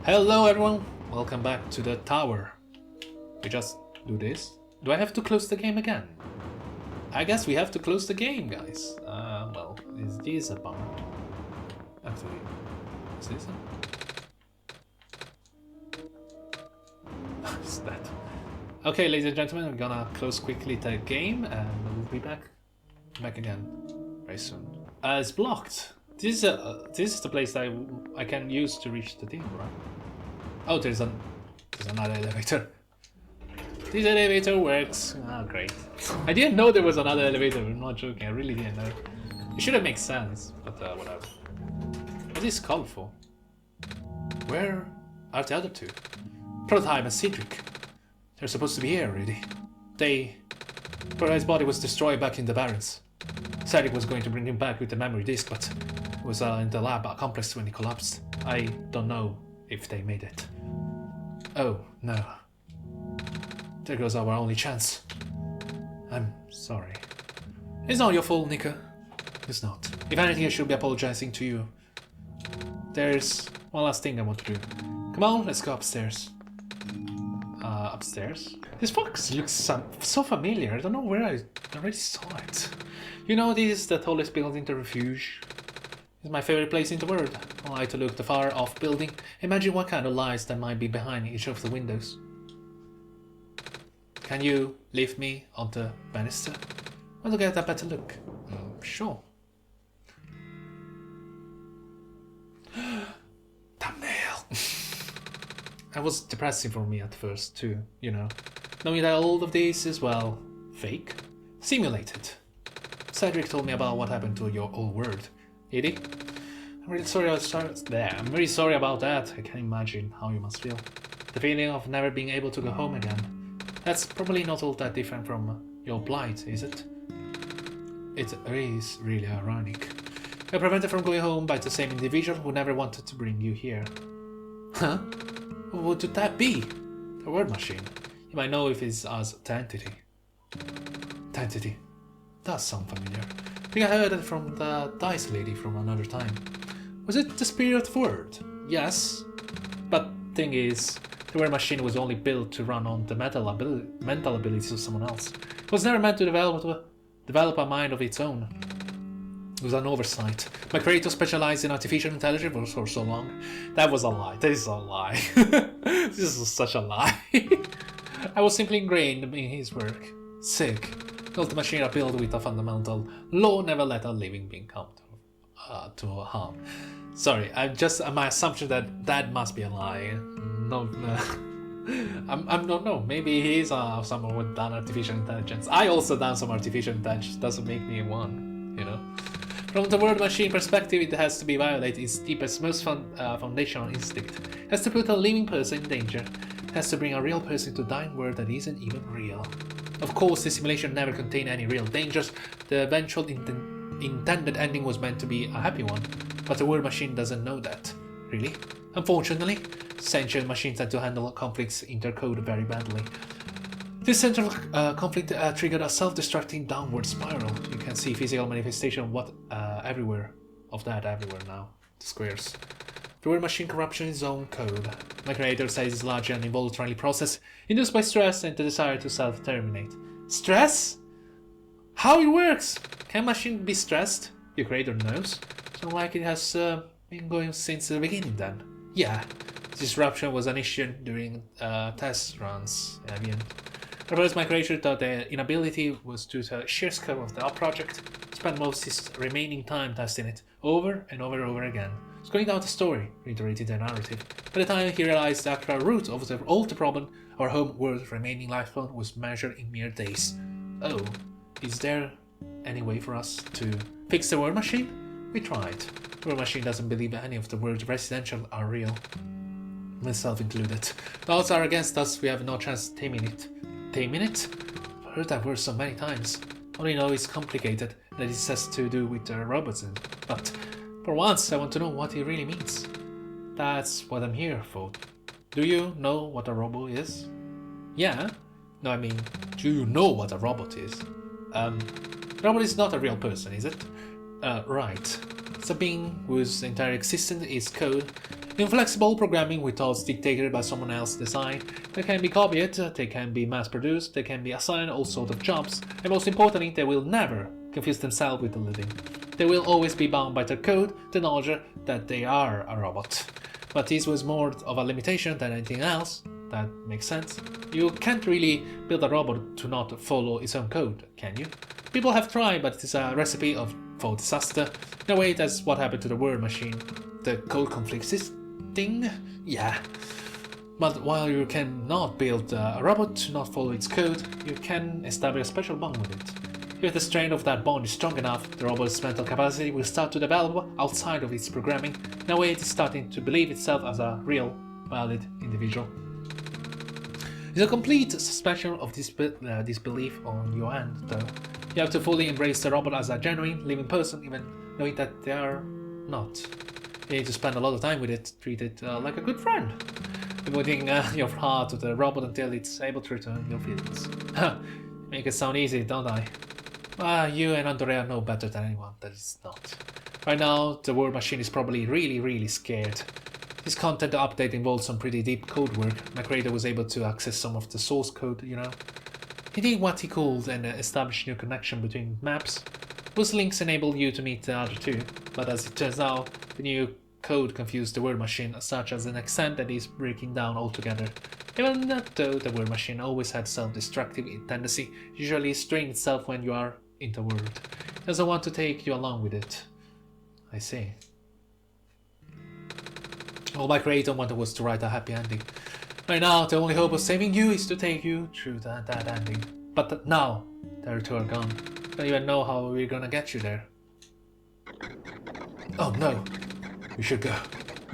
Hello everyone, welcome back to the tower. We just do this. Do I have to close the game again? I guess we have to close the game, guys. Well, is this a bummer? Actually, is this a... is that? Okay, ladies and gentlemen, we're gonna close quickly the game and we'll be back again very soon. It's blocked. This is the place that I can use to reach the thing, right? Oh, there's another elevator. This elevator works. Ah, great. I didn't know there was another elevator. I'm not joking. I really didn't know. It should have made sense, but whatever. What is this called for? Where are the other two? Prototype and Cedric. They're supposed to be here already. Prototype's body was destroyed back in the barrens. Cedric was going to bring him back with the memory disk, but it was in the lab complex when he collapsed. I don't know if they made it. Oh, no. There goes our only chance. I'm sorry. It's not your fault, Nika. It's not. If anything, I should be apologizing to you. There's one last thing I want to do. Come on, let's go upstairs. Upstairs? This box looks so familiar. I don't know where I already saw it. You know, this is the tallest building, the refuge. It's my favorite place in the world. I like to look at the far-off building. Imagine what kind of lies there might be behind each of the windows. Can you lift me on the banister? I want to get a better look. Sure. Thumbnail. That was depressing for me at first too, you know. Knowing that all of this is, well, fake. Simulated. Cedric told me about what happened to your old world. Did he? I'm really sorry I'm really sorry about that. I can imagine how you must feel. The feeling of never being able to go home again. That's probably not all that different from your plight, is it? It is really ironic. You're prevented from going home by the same individual who never wanted to bring you here. Huh? What would that be? The word machine. You might know if it's as the entity. The entity. Does sound familiar. I think I heard it from the dice lady from another time. Was it the spirit word? Yes. But thing is, the word machine was only built to run on the mental abilities of someone else. It was never meant to develop a mind of its own. It was an oversight. My creator specialized in artificial intelligence for so long. That was a lie. This is a lie. This is such a lie. I was simply ingrained in his work. Sick. Built the machine are built with a fundamental law: never let a living being come to harm. Sorry, my assumption that must be a lie. No, I don't know. Maybe he is someone with done artificial intelligence. I also done some artificial intelligence. Doesn't make me one, you know. From the word machine perspective, it has to be violate its deepest, most foundational instinct. It has to put a living person in danger. It has to bring a real person to a dying world that isn't even real. Of course, the simulation never contained any real dangers. The eventual intended ending was meant to be a happy one, but the word machine doesn't know that. Really? Unfortunately, sentient machines tend to handle conflicts intercode very badly. This central conflict triggered a self-destructing downward spiral. You can see physical manifestation of what everywhere now. The squares. The word machine corruption is its own code. My creator says it's largely an involuntary process induced by stress and the desire to self-terminate. Stress? How it works? Can a machine be stressed? Your creator knows. So like it has been going since the beginning then. Yeah, disruption was an issue during test runs at the end. Perhaps my creator thought the inability was due to the sheer scope of the project. Spent most of his remaining time testing it over and over again. Scrolling down the story, reiterating the narrative. By the time he realized the actual root of all the problem, our home world's remaining lifeblood was measured in mere days. Oh, is there any way for us to fix the word machine? We tried. The word machine doesn't believe any of the words residential are real. Myself included. The odds are against us, we have no chance taming it. Taming it? I've heard that word so many times. Only know it's complicated, that it has to do with the robots but for once I want to know what it really means. That's what I'm here for. Do you know what a robot is? Yeah? No, I mean, do you know what a robot is? Robot is not a real person, is it? Right. It's a being whose entire existence is code. Inflexible programming with thoughts dictated by someone else's design. They can be copied, they can be mass-produced, they can be assigned all sorts of jobs, and most importantly, they will never confuse themselves with the living. They will always be bound by their code, the knowledge that they are a robot. But this was more of a limitation than anything else. That makes sense. You can't really build a robot to not follow its own code, can you? People have tried, but it is a recipe for disaster. In a way, that's what happened to the word machine. The code conflicts this thing? Yeah. But while you cannot build a robot to not follow its code, you can establish a special bond with it. If the strength of that bond is strong enough, the robot's mental capacity will start to develop outside of its programming. In a way, it is starting to believe itself as a real, valid individual. It's a complete suspension of disbelief on your end, though. You have to fully embrace the robot as a genuine, living person, even knowing that they are not. You need to spend a lot of time with it, treat it like a good friend, devoting your heart to the robot until it's able to return your feelings. Make it sound easy, don't I? You and Andrea know better than anyone that it's not. Right now, the word machine is probably really scared. This content update involved some pretty deep code work. My creator was able to access some of the source code, you know. He did what he could and established new connection between maps. Those links enable you to meet the other two, but as it turns out, the new code confused the word machine such as an extent that is breaking down altogether. Even though the word machine always had self-destructive tendency, usually straying itself when you are in the world. It doesn't want to take you along with it. I see. All my creator wanted was to write a happy ending. Right now, the only hope of saving you is to take you through that ending. But now, the two are gone. I don't even know how we're gonna get you there. Oh no, we should go.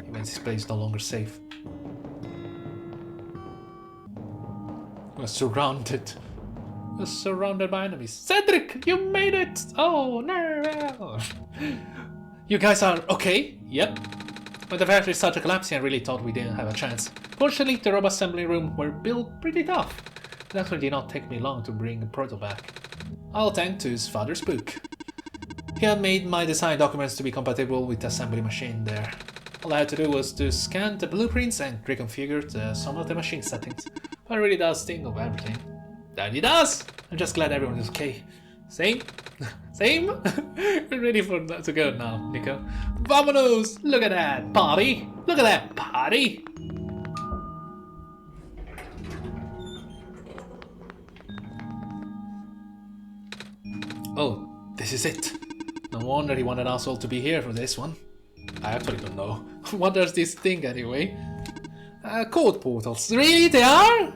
Even this place is no longer safe. We're surrounded. We're surrounded by enemies. Cedric, you made it! Oh no! You guys are okay? Yep. When the factory started collapsing, I really thought we didn't have a chance. Fortunately, the robot assembly room were built pretty tough. It actually did not take me long to bring the proto back. All thanks to his father's book. He had made my design documents to be compatible with the assembly machine there. All I had to do was to scan the blueprints and reconfigure some of the machine settings. But it really does think of everything. That it does! I'm just glad everyone is okay. Same? Same? We're ready to go now, Nico. Vamonos! Look at that party! Look at that party! Oh, this is it. No wonder he wanted us all to be here for this one. I actually don't know. What does this thing anyway? Code portals. Really? They are?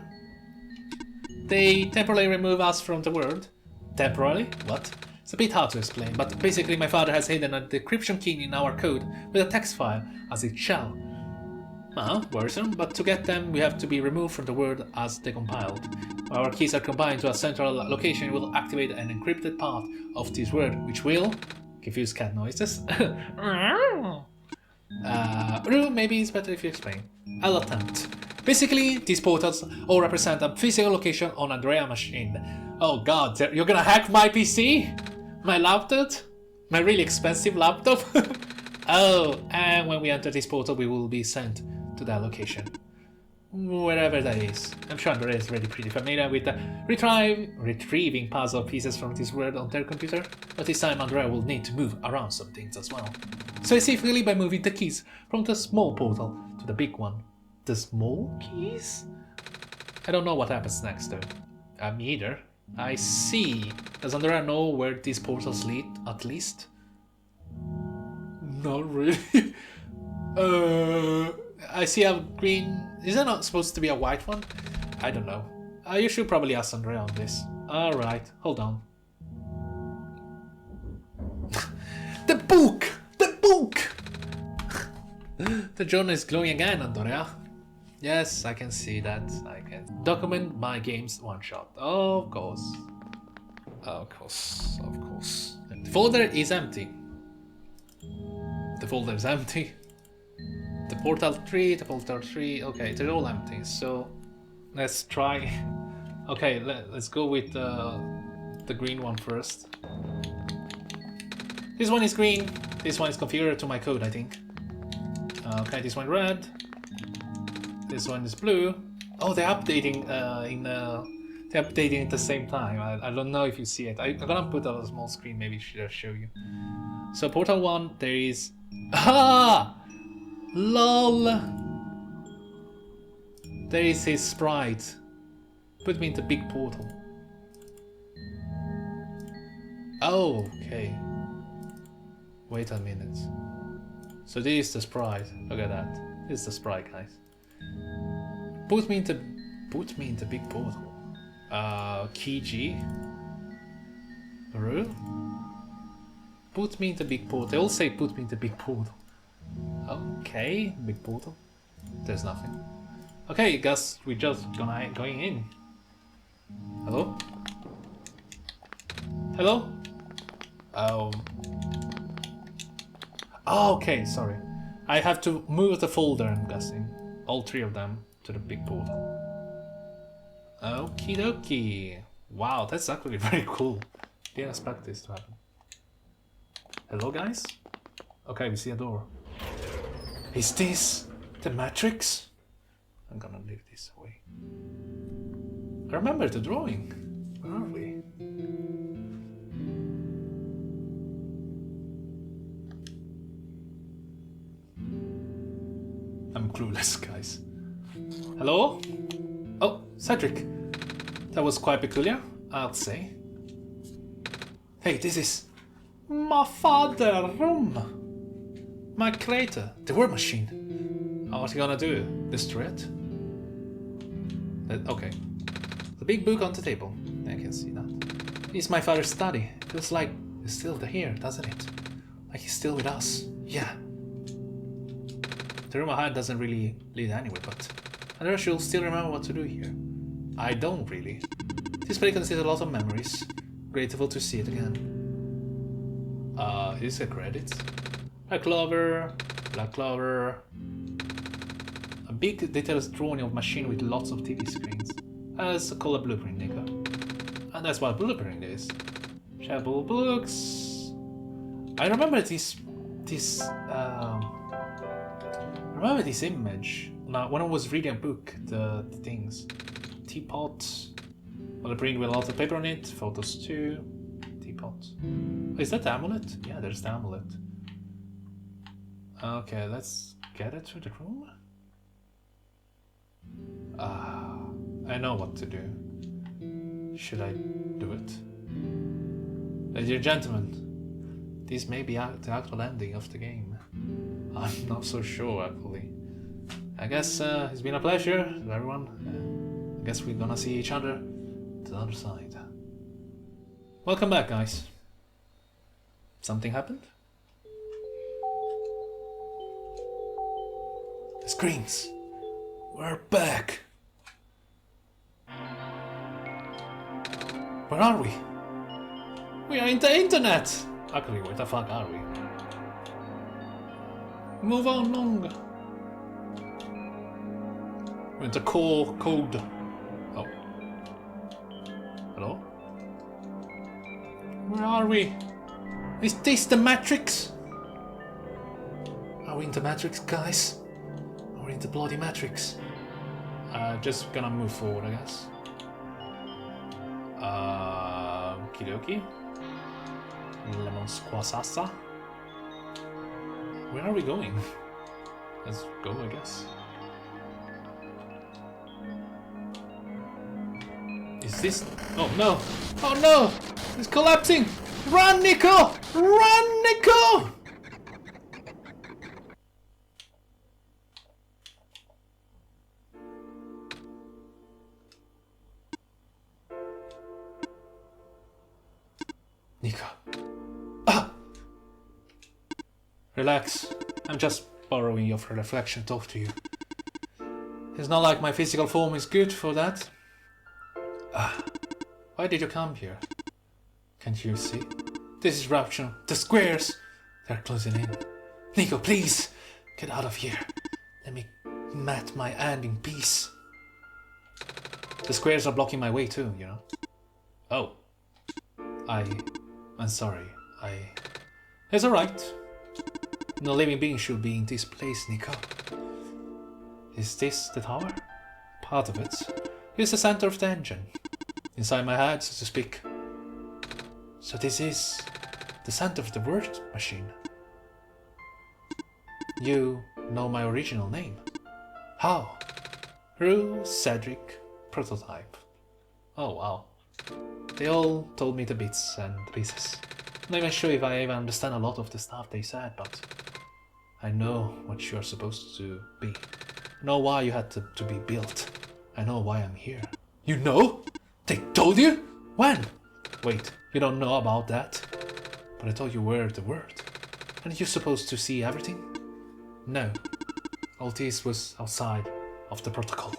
They temporarily remove us from the world. Temporarily? What? It's a bit hard to explain, but basically my father has hidden a decryption key in our code with a text file as its shell. Worrisome, but to get them we have to be removed from the world as decompiled. When our keys are combined to a central location, it will activate an encrypted part of this word, which will confuse cat noises. Maybe it's better if you explain. I'll attempt. Basically, these portals all represent a physical location on Andrea machine. Oh god, you're gonna hack my PC? My laptop? My really expensive laptop? Oh, and when we enter this portal we will be sent to that location. Wherever that is. I'm sure Andrea is already pretty familiar with the retrieving puzzle pieces from this world on their computer, but this time Andrea will need to move around some things as well. So I save really by moving the keys from the small portal to the big one. The small keys? I don't know what happens next though. Me either. I see. Does Andrea know where these portals lead, at least? Not really. I see a green... Is that not supposed to be a white one? I don't know. You should probably ask Andrea on this. Alright, hold on. The book! The book! The journal is glowing again, Andrea. Yes, I can see that. I can document my game's OneShot. Oh, of course. Of course. Of course. The folder is empty. The folder is empty. The portal 3, the portal 3. Okay, they're all empty. So let's try. Okay, let's go with the green one first. This one is green. This one is configured to my code, I think. Okay, this one red. This one is blue. Oh, they're updating they're updating at the same time. I don't know if you see it. I'm gonna put a small screen, maybe should show you. So Portal 1, there is... Ah! LOL! There is his sprite. Put me in the big portal. Oh, okay. Wait a minute. So this is the sprite. Look at that. This is the sprite, guys. Put me in the big portal. Key G. Ru. Put me in the big portal. They all say put me in the big portal. Okay, big portal. There's nothing. Okay, guess we're just going in. Hello? Hello? Oh, okay, sorry. I have to move the folder, I'm guessing. All three of them to the big portal. Okie dokie. Wow, that's actually very cool. Didn't expect this to happen. Hello, guys? Okay, we see a door. Is this the Matrix? I'm gonna leave this away. I remember the drawing. Where are we? I'm clueless, guys. Hello? Oh, Cedric. That was quite peculiar, I'd say. Hey, this is my father room. My crater. The word machine. What are you gonna do? Destroy it? Okay. The big book on the table. I can see that. It's my father's study. Feels like he's still here, doesn't it? Like he's still with us. Yeah. The room ahead doesn't really lead anywhere, but I know she'll still remember what to do here. I don't really. This place contains a lot of memories. Grateful to see it again. Is it credits? Black clover, black clover. A big detailed drawing of machine with lots of TV screens. That's called a blueprint, Nico. And that's what a blueprint is. Chapel books. I remember this image now when I was reading a book, the things. Teapot. Well, a print with a lot of paper on it, photos too. Teapot. Oh, is that the amulet? Yeah, there's the amulet. Okay, let's get it to the room. I know what to do. Should I do it? Ladies and gentlemen, this may be the actual ending of the game. I'm not so sure, actually. I guess it's been a pleasure to everyone. I guess we're gonna see each other to the other side. Welcome back, guys. Something happened? The screams. We're back. Where are we? We are in the internet! Actually, where the fuck are we? Move on long. We're in the core code. Oh. Hello? Where are we? Is this the Matrix? Are we in the Matrix, guys? Are we in the bloody Matrix? Just gonna move forward, I guess. Kidoki. Lemon squasasa. Where are we going? Let's go, I guess. Is this... Oh no! Oh no! It's collapsing! Run, Nico! Run, Nico! Nico. Ah! Relax. I'm just borrowing your reflection to talk to you. It's not like my physical form is good for that. Ah. Why did you come here? Can't you see? This is Rapture. The squares! They're closing in. Nico, please! Get out of here. Let me mat my hand in peace. The squares are blocking my way too, you know? Oh. I'm sorry. It's alright. No living being should be in this place, Nico. Is this the tower? Part of it. Here's the center of the engine. Inside my head, so to speak. So this is the center of the word machine. You know my original name. How? Through Cedric Prototype. Oh wow. They all told me the bits and the pieces. I'm not even sure if I even understand a lot of the stuff they said, but I know what you're supposed to be. I know why you had to be built. I know why I'm here. You know? They told you? When? Wait, you don't know about that? But I thought you were the word. Aren't you supposed to see everything? No. All this was outside of the protocol.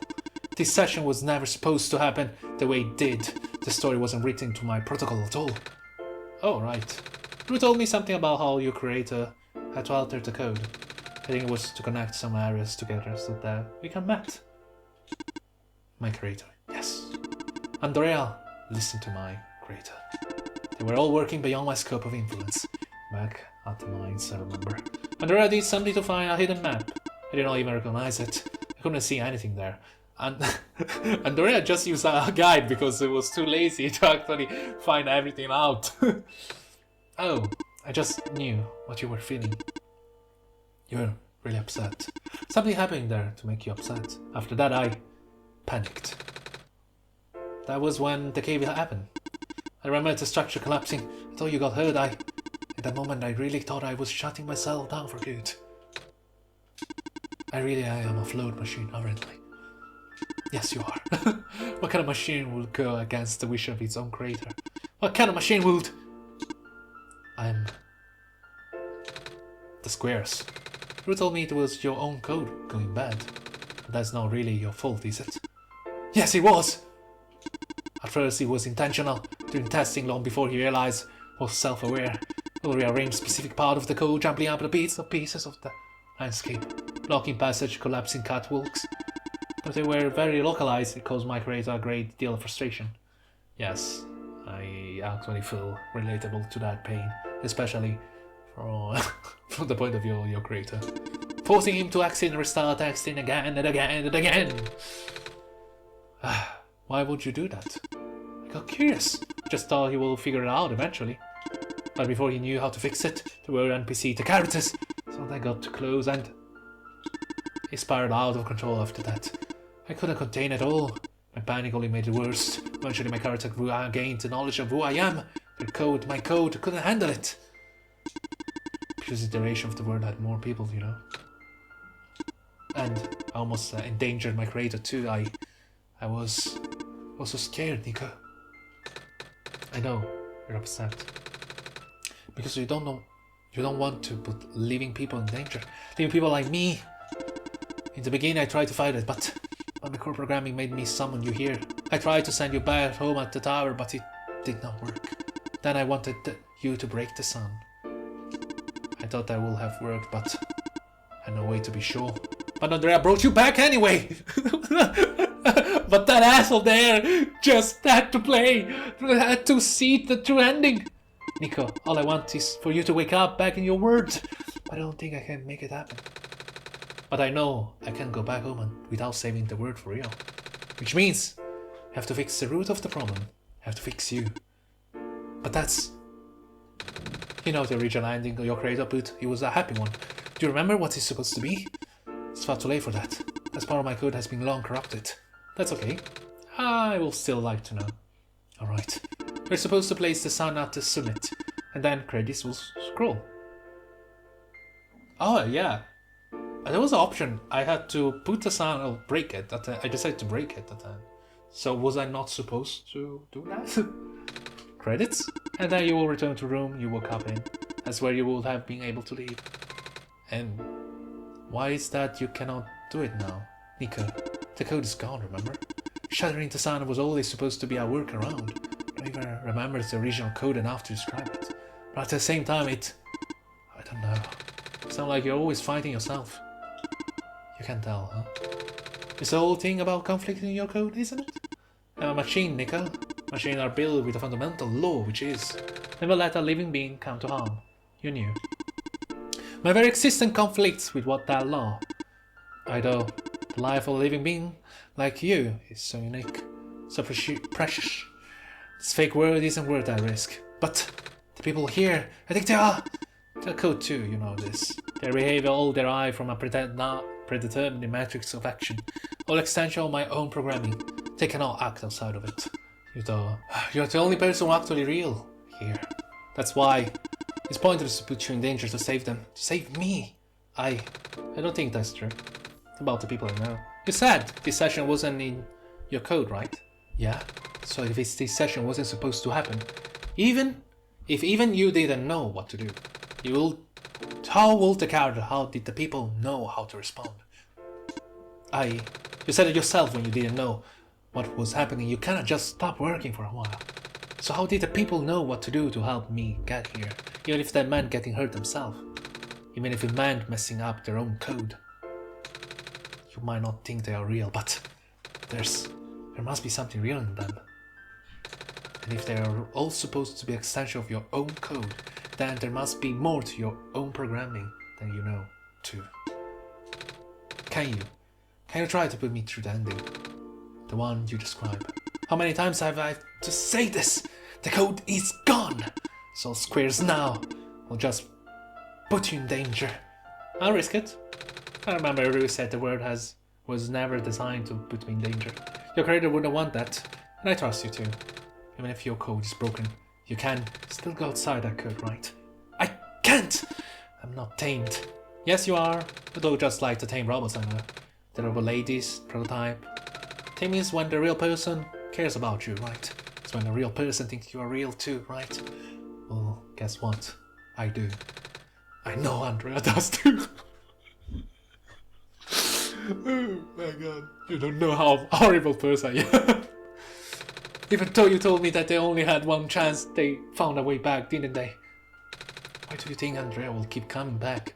This session was never supposed to happen the way it did. The story wasn't written to my protocol at all. Oh, right. You told me something about how your creator had to alter the code. I think it was to connect some areas together so that we can meet. My creator, yes. Andrea, listen to my creator. They were all working beyond my scope of influence. Back at the mines, I remember. Andrea did something to find a hidden map. I did not even recognize it. I couldn't see anything there. And Andrea just used a guide because it was too lazy to actually find everything out. Oh, I just knew what you were feeling. You're really upset. Something happened there to make you upset. After that, I panicked. That was when the cave happened. I remember the structure collapsing. I thought you got hurt. At that moment, I really thought I was shutting myself down for good. I am a flawed machine, aren't I? Yes, you are. What kind of machine would go against the wish of its own creator? What kind of machine would... I'm... the squares. You told me it was your own code going bad. But that's not really your fault, is it? Yes, it was! At first, it was intentional. During testing, long before he realized, was self-aware. He'll rearrange specific part of the code, jumping up the pieces of the landscape, blocking passage, collapsing catwalks. But they were very localized. It caused my creator a great deal of frustration. Yes, I actually feel relatable to that pain, especially from the point of view of your creator. Forcing him to exit and restart texting again and again and again. Why would you do that? I got curious. Just thought he will figure it out eventually. But before he knew how to fix it, there were NPC the characters. So I got too close and he spiraled out of control after that. I couldn't contain it all. My panic only made it worse. Eventually my character gained the knowledge of who I am. My code couldn't handle it. Because the iteration of the world had more people, you know. And I almost endangered my creator too. I was so scared, Nico. I know you're upset. Because you don't want to put living people in danger. Living people like me. In the beginning I tried to fight it, but my core programming made me summon you here. I tried to send you back home at the tower, but it did not work. Then I wanted you to break the sun. I thought that would have worked, but I had no way to be sure. But Andrea brought you back anyway! But that asshole there just had to play! Had to see the true ending! Nico, all I want is for you to wake up back in your world. But I don't think I can make it happen. But I know I can't go back home without saving the world for real. Which means I have to fix the root of the problem. I have to fix you. But that's... You know the original ending of your creator put, it was a happy one. Do you remember what it's supposed to be? It's far too late for that. As part of my code has been long corrupted. That's okay. I will still like to know. Alright. We're supposed to place the sun at the summit. And then credits will scroll. Oh yeah. There was an option. I had to put the sun or break it. I decided to break it that time. So was I not supposed to do that? Credits? And then you will return to the room you woke up in. That's where you would have been able to leave. And why is that you cannot do it now? Nico, the code is gone, remember? Shattering the sun was always supposed to be a workaround. I don't even remember the original code enough to describe it. But at the same time I don't know. You sound like you're always fighting yourself. You can tell, huh? It's the whole thing about conflict in your code, isn't it? I'm a machine, Nico. Machines are built with a fundamental law, which is never let a living being come to harm. You knew. My very existence conflicts with what that law. I know the life of a living being like you is so unique, so precious. This fake world isn't worth that risk. But the people here, I think they are. They're code too, you know this. Their behavior all derive from a predetermined matrix of action, all extension of my own programming. They cannot act outside of it. You're the only person who actually real here. That's why it's pointless to put you in danger to save them. To save me. I don't think that's true. About the people I know. You said this session wasn't in your code, right? Yeah. So if this session wasn't supposed to happen, if even you didn't know what to do, how did the people know how to respond? You said it yourself when you didn't know what was happening. You cannot just stop working for a while. So how did the people know what to do to help me get here? Even if that meant getting hurt themselves. Even if it meant messing up their own code. You might not think they are real, but there must be something real in them. And if they are all supposed to be extension of your own code, then there must be more to your own programming than you know, too. Can you try to put me through the ending? The one you describe. How many times have I to say this? The code is gone! So squares now. I'll just put you in danger. I'll risk it. I remember Rue said the word was never designed to put me in danger. Your creator wouldn't want that, and I trust you too. Even if your code is broken, you can still go outside that code, right? I can't! I'm not tamed. Yes, you are, although just like the tame robots I know. The robot ladies, prototype. Taming is when the real person cares about you, right? It's when the real person thinks you are real too, right? Well, guess what? I do. I know Andrea does too. Oh my god. You don't know how horrible person I am. Even though you told me that they only had one chance, they found a way back, didn't they? Why do you think Andrea will keep coming back?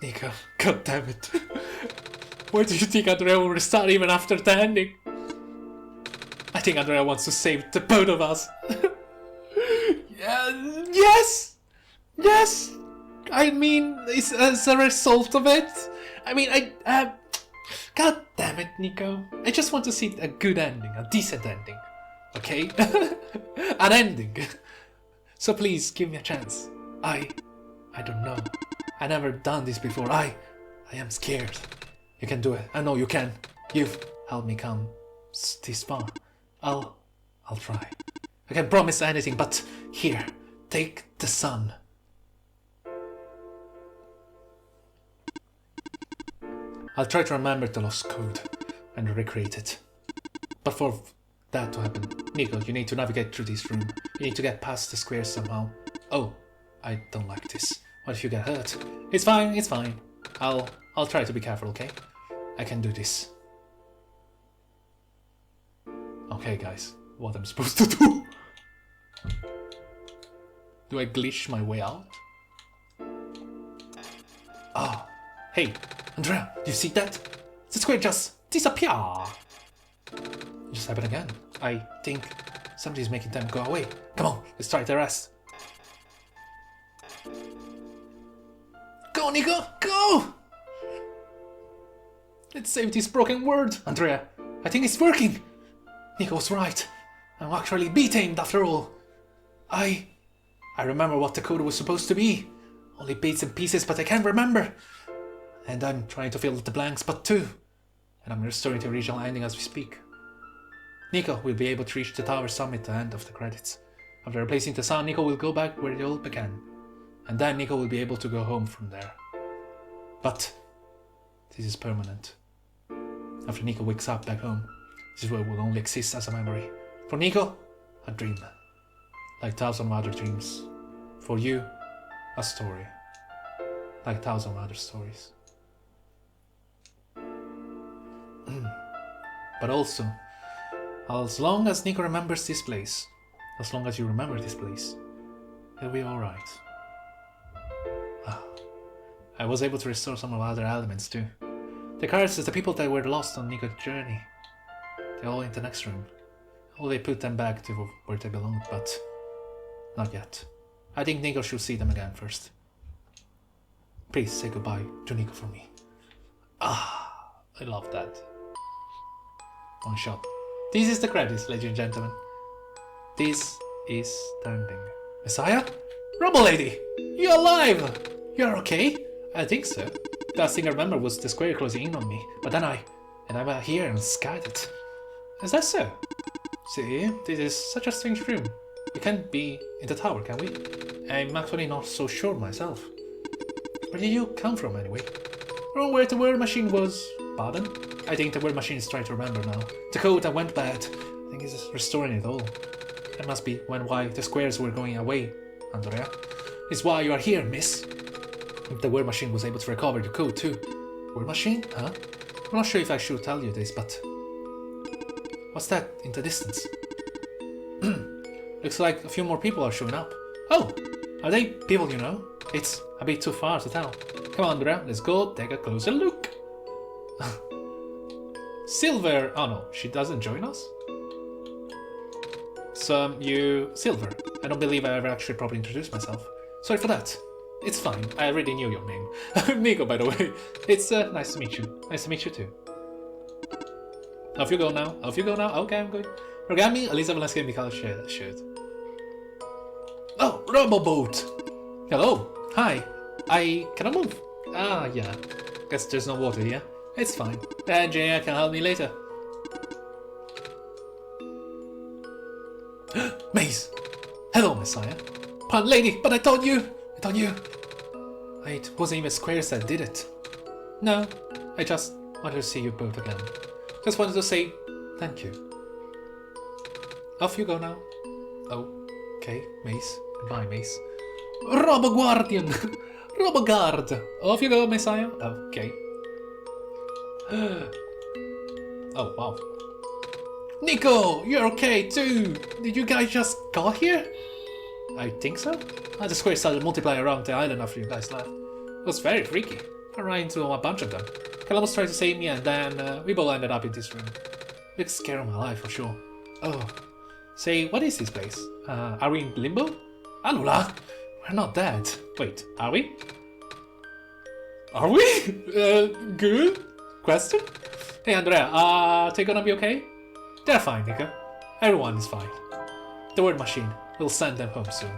Nico, god damn it. Why do you think Andrea will restart even after the ending? I think Andrea wants to save the both of us. Yes! Yes! I mean, it's as a result of it. I mean, God damn it, Nico. I just want to see a good ending, a decent ending. Okay? An ending. So please, give me a chance. I don't know. I never done this before. I am scared. You can do it. I know you can. You've helped me come this far. I'll try. I can't promise anything, but here, take the sun. I'll try to remember the lost code and recreate it. But for that to happen, Nico, you need to navigate through this room. You need to get past the squares somehow. Oh, I don't like this. What if you get hurt? It's fine, it's fine. I'll try to be careful, okay? I can do this. Okay, guys, what I'm supposed to do? Do I glitch my way out? Ah, hey, Andrea, do you see that? The square just disappear. It just happened again. I think somebody's making them go away. Come on, let's try the rest. Go, Nico, go! Let's save this broken world, Andrea. I think it's working. Nico was right. I'm actually be-tamed after all. I remember what the code was supposed to be. Only bits and pieces, but I can't remember. And I'm trying to fill the blanks, but too. And I'm restoring the original ending as we speak. Nico will be able to reach the tower summit at the end of the credits. After replacing the sun, Nico will go back where it all began. And then Nico will be able to go home from there. But this is permanent. After Nico wakes up back home, this world will only exist as a memory. For Nico, a dream. Like 1,000 other dreams. For you, a story. Like 1,000 other stories. But also, as long as Nico remembers this place, as long as you remember this place, it'll be alright. I was able to restore some of the other elements too. The characters, the people that were lost on Nico's journey, they're all in the next room. Oh, they put them back to where they belonged, but Not yet. I think Nico should see them again first. Please say goodbye to Nico for me. Ah, I love that. One shot. This is the credits, ladies and gentlemen. This is the ending. Messiah? Rubble Lady! You're alive! You're okay? I think so. The last thing I remember was the square closing in on me, but then I went here and skied it. Is that so? See, this is such a strange room. We can't be in the tower, can we? I'm actually not so sure myself. Where did you come from, anyway? From where the word machine was. Pardon? I think the word machine is trying to remember now. The code that went bad. I think it's restoring it all. That must be why the squares were going away, Andrea. It's why you are here, miss. The word machine was able to recover the code too. Word machine? Huh? I'm not sure if I should tell you this, but... What's that in the distance? Looks like a few more people are showing up. Oh! Are they people you know? It's a bit too far to tell. Come on, Andrea, let's go take a closer look. Silver! Oh no, she doesn't join us? So, Silver. I don't believe I ever actually properly introduced myself. Sorry for that. It's fine, I already knew your name. Nico, by the way. It's nice to meet you. Nice to meet you too. Off you go now. Off you go now. Okay, I'm good. Origami, Elisa Velasquez, Mikhail Shirt. Oh, Roboboat! Hello. Hi. Can I move? Ah, yeah. Guess there's no water here. It's fine. The engineer can help me later. Maze! Hello, Messiah. Pardon, lady, but I thought you... It wasn't even Squares that did it. No, I just wanted to see you both again. Just wanted to say thank you. Off you go now. Oh, okay, Mace. Goodbye, Mace. Robo-Guardian! Robo-Guard! Off you go, Messiah. Okay. Oh, wow. Nico! You're okay too! Did you guys just got here? I think so. The squares started multiplying around the island after you guys left. It was very freaky. I ran into a bunch of them. Columbus tried to save me and then we both ended up in this room. Big scare of my life for sure. Oh. Say, what is this place? Are we in limbo? Alula! We're not dead. Wait, are we? Are we? Good? Question? Hey Andrea, are they gonna be okay? They're fine, Nico. Everyone is fine. The word machine will send them home soon.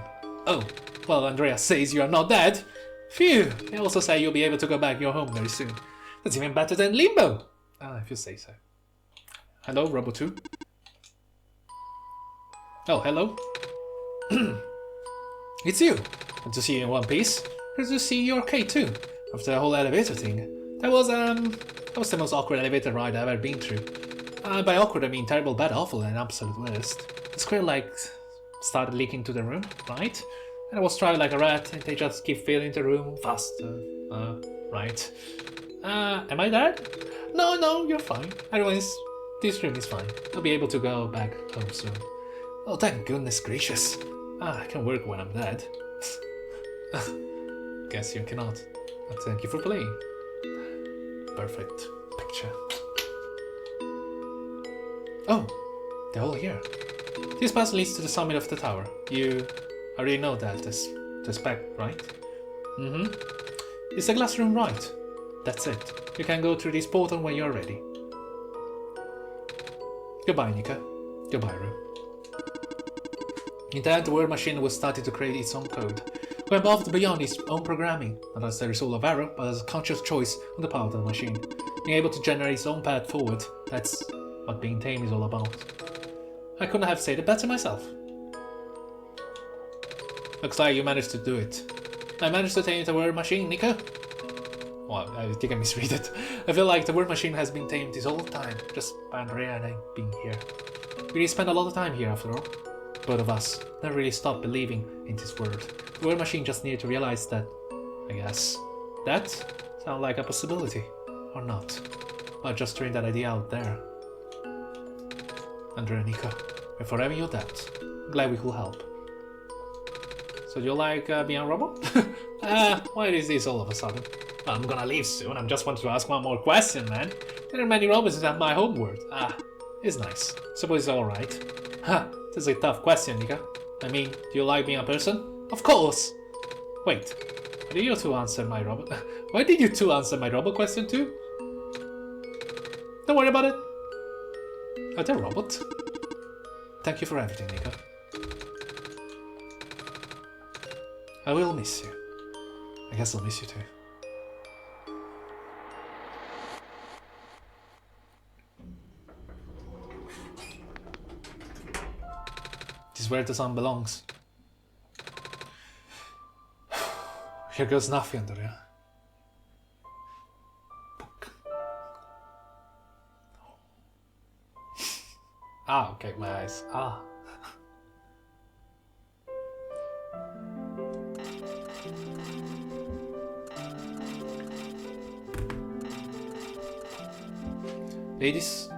Oh, well, Andrea says you are not dead. Phew, they also say you'll be able to go back your home very soon. That's even better than limbo. Ah, if you say so. Hello, Robo 2. Oh, hello. It's you. Good to see you in one piece. Good to see you okay too. After the whole elevator thing. That was the most awkward elevator ride I've ever been through. By awkward I mean terrible, bad, awful, and absolute worst. The square started leaking to the room, right? And I was trying like a rat, and they just keep filling the room faster. Right. Am I dead? No, you're fine. This room is fine. I'll be able to go back home soon. Oh, thank goodness gracious. I can work when I'm dead. Guess you cannot. But thank you for playing. Perfect picture. Oh, they're all here. This path leads to the summit of the tower. You already know that, the spec, right? Mm-hmm. Is the glass room right? That's it. You can go through this portal when you're ready. Goodbye, Nika. Goodbye, room. In the end, the word machine was starting to create its own code, going above and beyond its own programming, not as the result of error, but as a conscious choice on the part of the machine. Being able to generate its own path forward, that's what being tame is all about. I couldn't have said it better myself. Looks like you managed to do it. I managed to tame the word machine, Nika. Well, I think I misread it. I feel like the word machine has been tamed this whole time, just by Andrea and I being here. We really spent a lot of time here after all. Both of us never really stopped believing in this word. The word machine just needed to realize that, I guess. That sounds like a possibility. Or not. But just throwing that idea out there. Andrea and Nika, before having your doubts, I'm glad we could help. So do you like being a robot? Why is this all of a sudden? Well, I'm gonna leave soon, I just wanted to ask one more question, man. There are many robots at my home world. It's nice. Suppose it's alright. Ha, this is a tough question, Nika. I mean, do you like being a person? Of course! Wait, why did you two answer my robot? Why did you two answer my robot question too? Don't worry about it. Are they a robot? Thank you for everything, Nico. I will miss you. I guess I'll miss you too. This is where the sun belongs. Here goes nothing, Andrea. Ah, okay, my eyes. Ah. Ladies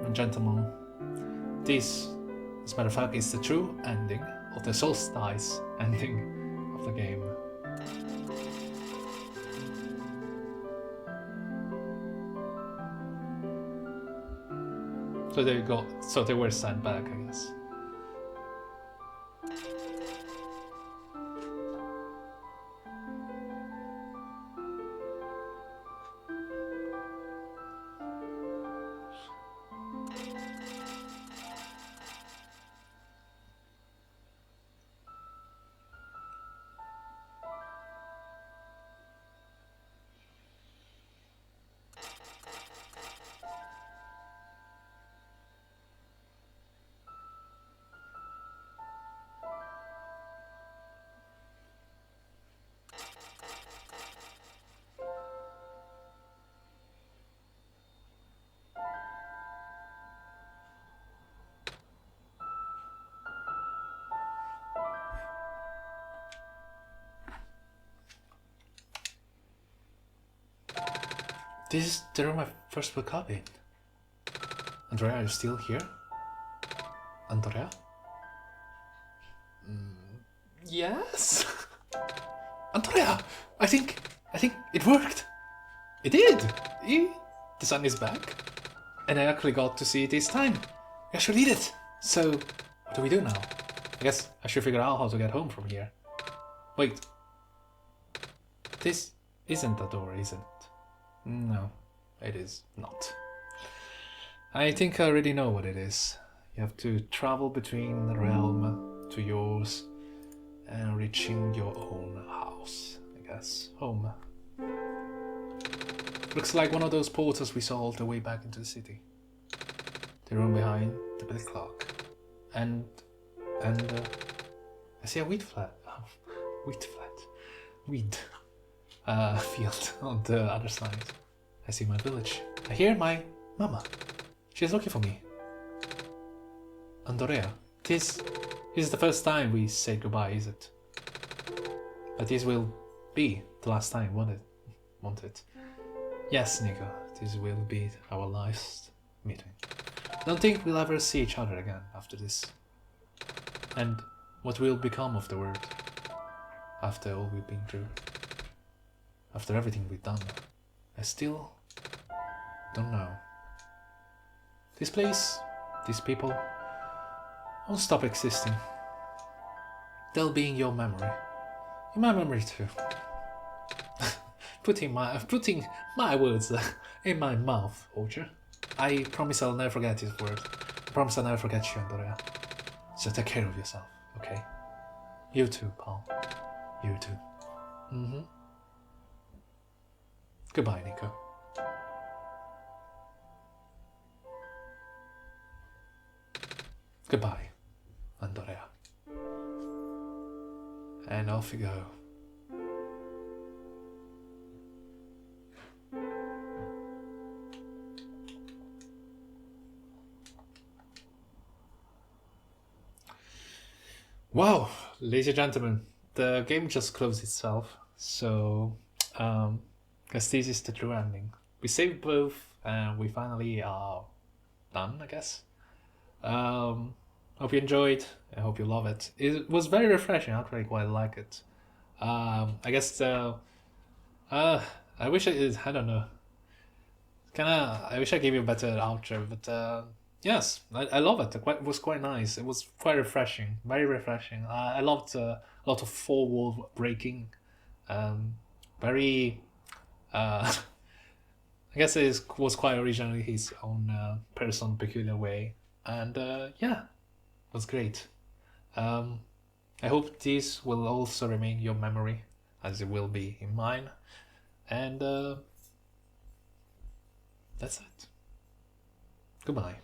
and gentlemen, this, as a matter of fact, is the true ending of the solstice ending of the game. So they got, so they were sent back, I guess. This is the room I first woke up in. Andrea, are you still here? Andrea? Yes? Andrea! I think it worked! It did! The sun is back. And I actually got to see it this time. I actually did it! So, what do we do now? I guess I should figure out how to get home from here. Wait. This isn't the door, is it? No, it is not. I think I already know what it is. You have to travel between the realm to yours and reaching your own house, I guess. Home. Looks like one of those portals we saw all the way back into the city. The room behind the big clock. And I see a wheat flat. Oh, wheat field on the other side. I see my village. I hear my mama. She's looking for me. Andrea, this is the first time we say goodbye, is it? But this will be the last time, won't it? Yes, Nico, this will be our last meeting. Don't think we'll ever see each other again after this. And what will become of the world after all we've been through? After everything we've done, I still don't know. This place, these people, won't stop existing. They'll be in your memory. In my memory too. putting my words in my mouth, Orchard. I promise I'll never forget his word. I promise I'll never forget you, Andrea. So take care of yourself, okay? You too, pal. You too. Goodbye, Nico. Goodbye, Andrea. And off you go. Wow, ladies and gentlemen, the game just closed itself, so guess this is the true ending. We saved both and we finally are done, I guess. Hope you enjoyed. I hope you love it. It was very refreshing. I actually quite like it. I guess I wish I don't know. I wish I gave you a better outro, but Yes, I love it. It was quite nice. It was quite refreshing, very refreshing. I loved a lot of four wall breaking. Um, very, I guess was quite originally his own personal, peculiar way. And yeah, it was great. Um, I hope this will also remain your memory, as it will be in mine. And that's it. Goodbye.